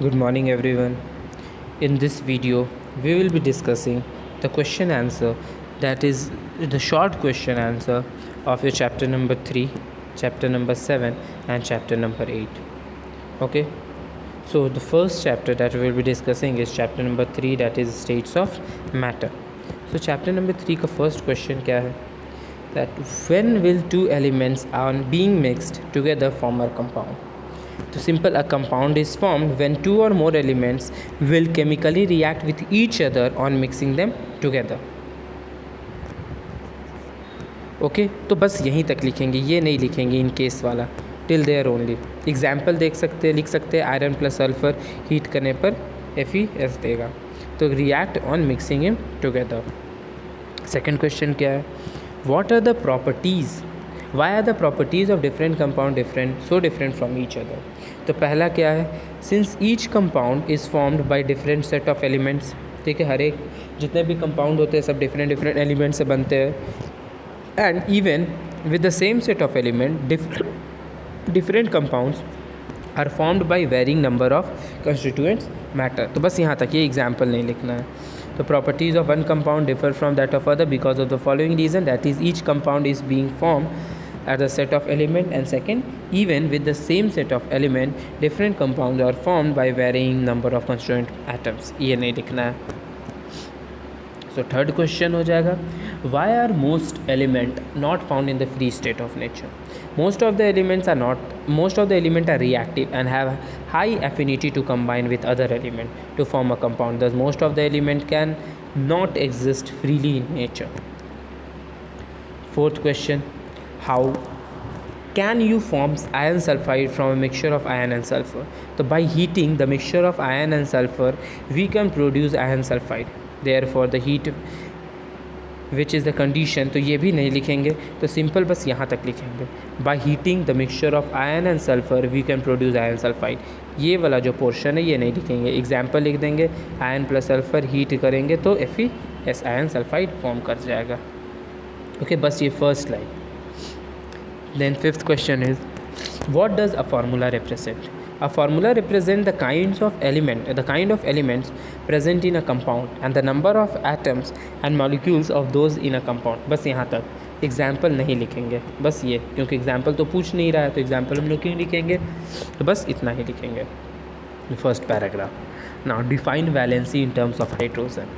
Good morning everyone. In this video, we will be discussing the question answer, that is the short question answer of your chapter number 3, chapter number 7 and chapter number 8. Okay. So the first chapter that we will be discussing is chapter number 3, that is states of matter. So chapter number 3 का first question क्या है? That when will two elements are being mixed together form a compound? So simple, a compound is formed when two or more elements will chemically react with each other on mixing them together. Okay तो बस यहीं तक लिखेंगे, ये नहीं लिखेंगे in case वाला, till there only. Example देख सकते हैं, लिख सकते हैं आयरन प्लस सल्फर हीट करने पर FeS देगा, तो react on mixing him together. Second question क्या है? What are the properties, why are the properties of different compound different from each other. तो पहला क्या है? Since each compound is formed by different set of elements. ठीक है, हर एक जितने भी कंपाउंड होते हैं सब डिफरेंट एलिमेंट से बनते हैं. And even with the same set of element different compounds are formed by varying number of constituents matter. तो बस यहाँ तक, ये एग्जाम्पल नहीं लिखना है. The properties of one compound differ from that of other because of the following reason, that is each compound is being formed as a set of element, and second, even with the same set of element different compounds are formed by varying number of constituent atoms. ये नहीं लिखना है. So third question हो जाएगा, why are most element not found in the free state of nature? Most of the elements are reactive and have high affinity to combine with other element to form a compound. Thus most of the element can not exist freely in nature. Fourth question, how can you form iron sulfide from a mixture of iron and sulfur? So by heating the mixture of iron and sulfur we can produce iron sulfide. Therefore the heat which is the condition, तो ये भी नहीं लिखेंगे, तो simple बस यहाँ तक लिखेंगे. By heating the mixture of iron and sulphur we can produce iron sulphide. ये वाला जो पोर्शन है ये नहीं लिखेंगे, एग्जाम्पल लिख देंगे. आयरन प्लस सल्फर हीट करेंगे तो FeS आयरन सल्फाइड फॉर्म कर जाएगा. ओके, बस ये first line. Then fifth question is, what does a formula represent? A formula represents the kind of elements present in a compound and the number of atoms and molecules of those in a compound. बस यहाँ तक, example नहीं लिखेंगे. बस ये, क्योंकि example तो पूछ नहीं रहा है तो एग्जाम्पल हम लोग क्यों लिखेंगे, तो बस इतना ही लिखेंगे. First paragraph. Now define valency in terms of hydrogen.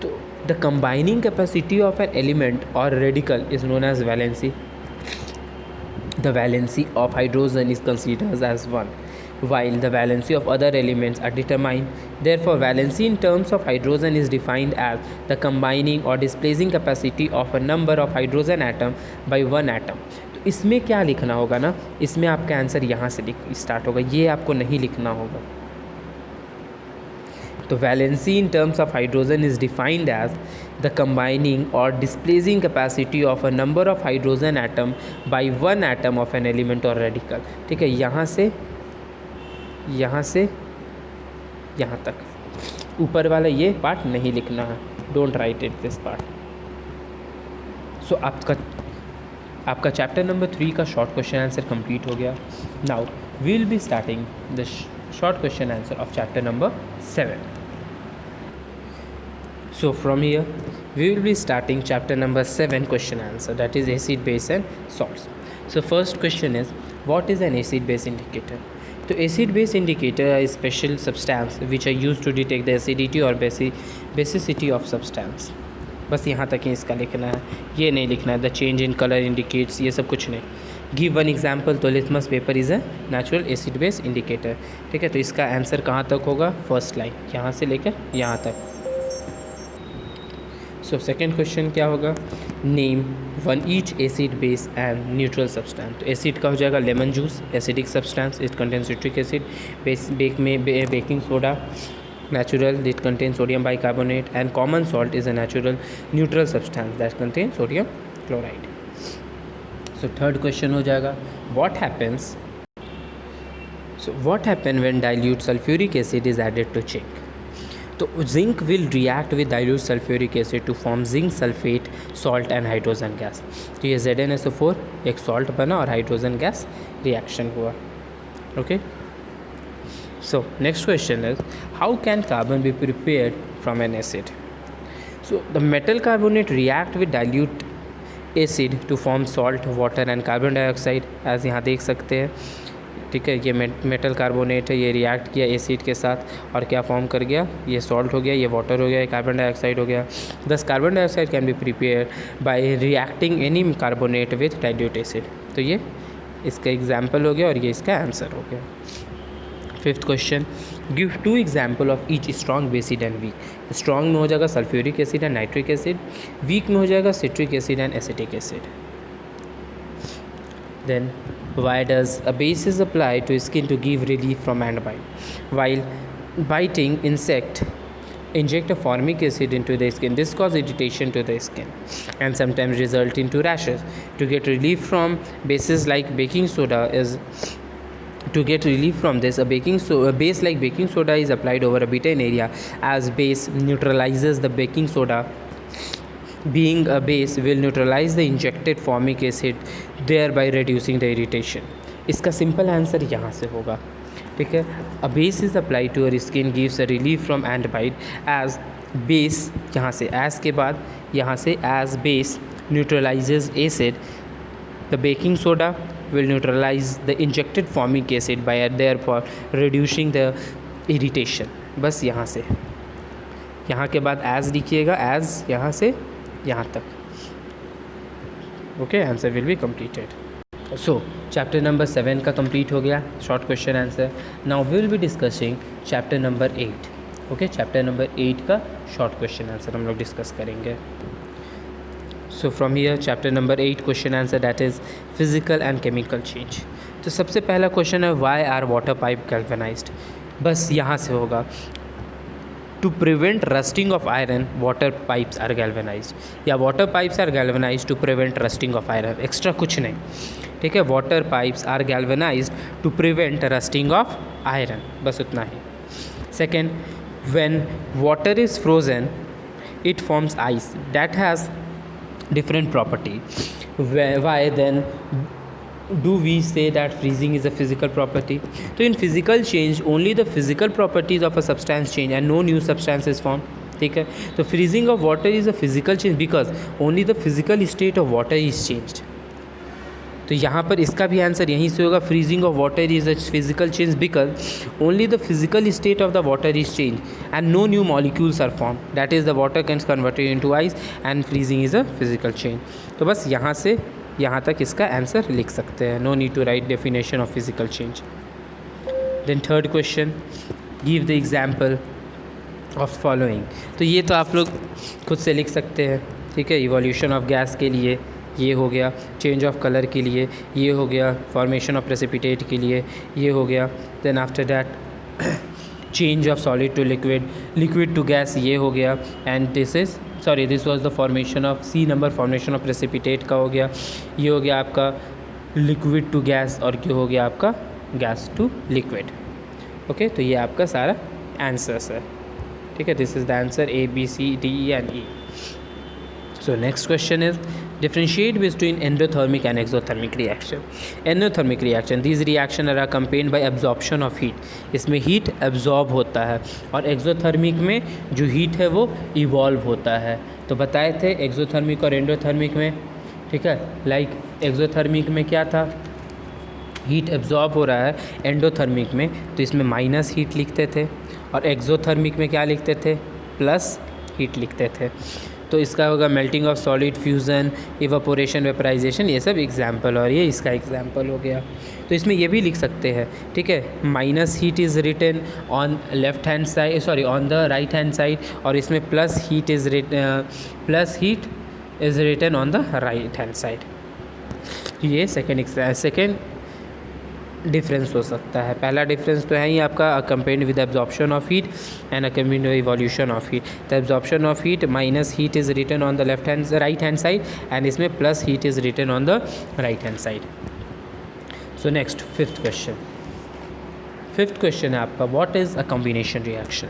तो the combining capacity of an element or radical is known as valency. The valency of hydrogen is considered as 1, while the valency of other elements are determined. Therefore, valency in terms of hydrogen is defined as the combining or displacing capacity of a number of hydrogen atom by one atom. तो इसमें क्या लिखना होगा ना, इसमें आपका answer यहाँ से स्टार्ट होगा, ये आपको नहीं लिखना होगा. तो valency in terms of hydrogen is defined as the combining or displacing capacity of a number of hydrogen atom by one atom of an element or radical. ठीक है, यहाँ से यहाँ तक, ऊपर वाला ये पार्ट नहीं लिखना है. Don't write it this part. So आपका चैप्टर नंबर 3 का शॉर्ट क्वेश्चन आंसर कंप्लीट हो गया. Now we will be starting the short question answer of chapter number 7. So from here we will be starting chapter number 7 question answer, that is acid, base and salts. So first question is, what is an acid base indicator? So acid base indicator is special substance which are used to detect the acidity or basicity of substance. बस यहाँ तक ही इसका लिखना है, ये नहीं लिखना है the change in colour indicates, ये सब कुछ नहीं. गिव वन एग्जाम्पल, तो litmus paper is a natural acid base indicator. ठीक है, तो इसका आंसर कहाँ तक होगा, फर्स्ट लाइन यहाँ से लेकर यहाँ तक. सो सेकेंड क्वेश्चन क्या होगा, name one each acid base and neutral substance. तो एसिड का हो जाएगा lemon juice, acidic substance, it contain citric acid. Baking soda natural, it contains sodium bicarbonate, and common salt is a natural neutral substance that contains sodium chloride. So third question हो जाएगा, what happens when dilute sulfuric acid is added to zinc? तो zinc will react with dilute sulphuric acid to form zinc sulphate, salt and hydrogen gas. तो ये ZnSO4 एक salt बना और hydrogen gas reaction हुआ. Okay, So next question is, how can carbon be prepared from an acid? So the metal carbonate react with dilute acid to form salt, water and carbon dioxide, as यहाँ देख सकते हैं. ठीक है, ये metal carbonate है, ये react किया एसिड के साथ और क्या फॉर्म कर गया, ये सॉल्ट हो गया, ये वाटर हो गया, ये कार्बन डाइऑक्साइड हो गया. दस carbon dioxide can be prepare by reacting any carbonate with dilute acid. तो ये इसका एग्जाम्पल हो गया और ये इसका आंसर हो गया. Fifth question, give two example of each strong based and weak. Strong में हो जाएगा sulphuric acid and nitric acid, weak में हो जाएगा citric acid and acetic acid. Then why does a base is applied to skin to give relief from ant bite? While biting insect inject a formic acid into the skin. This causes irritation to the skin and sometimes result into rashes. To get relief from bases like baking soda is to get relief from this, a base like baking soda is applied over a bitten area, as base neutralizes the baking soda. Being a base will neutralize the injected formic acid, thereby reducing the irritation. इसका simple answer यहाँ से होगा. ठीक है, a base is applied to your skin gives a relief from ant bite, as base यहाँ से as के बाद यहाँ से as base neutralizes acid, the baking soda will neutralize the injected formic acid by therefore reducing the irritation. बस यहाँ से यहाँ के बाद as लिखिएगा, as यहाँ से यहाँ तक. Okay, answer will be completed. So chapter number 7 का कंप्लीट हो गया, short question answer. Now we will be discussing chapter number 8. Okay, chapter number 8 का शॉर्ट क्वेश्चन आंसर हम लोग डिस्कस करेंगे. So from here chapter number 8 question answer, that is physical and chemical change. तो सबसे पहला question है, why are water pipe galvanised. बस यहाँ से होगा, to prevent rusting of iron water pipes are galvanized, या water pipes are galvanized to prevent rusting of iron. Extra कुछ नहीं. ठीक है, water pipes are galvanized to prevent rusting of iron, बस उतना ही. Second, when water is frozen it forms ice that has different property. Why then do we say that freezing is a physical property? So in physical change only the physical properties of a substance change and no new substance is formed. ठीक है, तो freezing of water is a physical change because only the physical state of water is changed. तो यहाँ पर इसका भी answer यहीं से होगा, freezing of water is a physical change because only the physical state of the water is changed and no new molecules are formed. That is the water gets converted into ice and freezing is a physical change. तो बस यहाँ से यहाँ तक इसका answer लिख सकते हैं. No need to write definition of physical change. Then third question, give the example of following. तो ये तो आप लोग खुद से लिख सकते हैं. ठीक है, इवोल्यूशन ऑफ गैस के लिए ये हो गया, चेंज ऑफ कलर के लिए ये हो गया, फॉर्मेशन ऑफ प्रेसिपिटेट के लिए ये हो गया. Then after that change of solid to liquid, liquid to gas ये हो गया. And this was the formation of C number, formation of precipitate का हो गया. ये हो गया आपका लिक्विड टू गैस और ये हो गया आपका गैस टू लिक्विड. ओके, तो ये आपका सारा आंसर्स है. ठीक है, this is the answer A, B, C, D, E and E. So next question is, differentiate between endothermic and exothermic reaction. Endothermic reaction, these reaction are accompanied by absorption of heat. इसमें heat absorb होता है और exothermic में जो heat है वो evolve होता है. तो बताए थे exothermic और endothermic में. ठीक है, like exothermic में क्या था, हीट एब्जॉर्ब हो रहा है. एंडोथर्मिक में तो इसमें माइनस हीट लिखते थे और एक्सोथर्मिक में क्या लिखते थे, प्लस हीट लिखते थे. तो इसका होगा melting of solid, fusion, evaporation, vaporisation, ये सब एग्जाम्पल और ये इसका एग्जाम्पल हो गया. तो इसमें ये भी लिख सकते हैं. ठीक है, minus heat is written on left hand side, sorry on the right hand side, और इसमें plus heat is written on the right hand side. ये सेकेंड डिफरेंस हो सकता है. पहला डिफरेंस तो है ही आपका accompanied with absorption of heat and accompanied with evolution of heat. The absorption of heat minus heat is written on the right hand side and इसमें plus heat is written on the right hand side. So next fifth question है आपका, what is a combination reaction.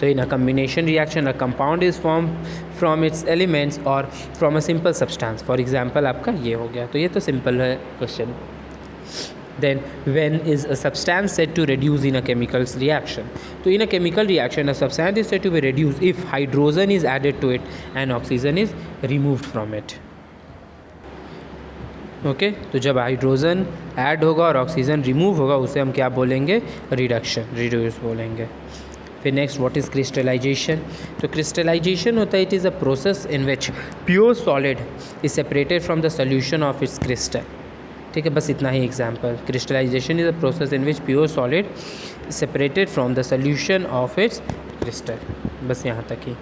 तो in a combination reaction a compound is form from its elements or from a simple substance. For example आपका ये हो गया. तो ये तो सिंपल है question. Then when is a substance said to reduce in a chemical reaction? So in a chemical reaction, a substance is said to be reduced if hydrogen is added to it and oxygen is removed from it. Okay तो जब hydrogen add होगा और oxygen remove होगा उसे हम क्या बोलेंगे? Reduction, reduce बोलेंगे. फिर नेक्स्ट, व्हाट इज़ क्रिस्टलाइजेशन? तो क्रिस्टलाइजेशन होता है, it is a process in which pure solid is separated from the solution of its crystal. ठीक है, बस इतना ही example. Crystallisation is a process in which pure solid separated from the solution of its crystal. बस यहाँ तक ही.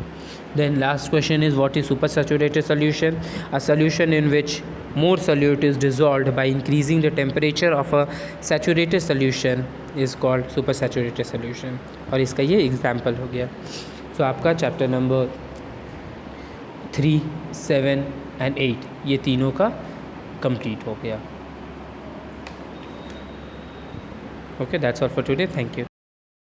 Then last question is, what is supersaturated solution? A solution in which more solute is dissolved by increasing the temperature of a saturated solution is called supersaturated solution. और इसका ये example हो गया. So आपका chapter number 3, 7 and 8 ये तीनों का complete हो गया. Okay, that's all for today. Thank you.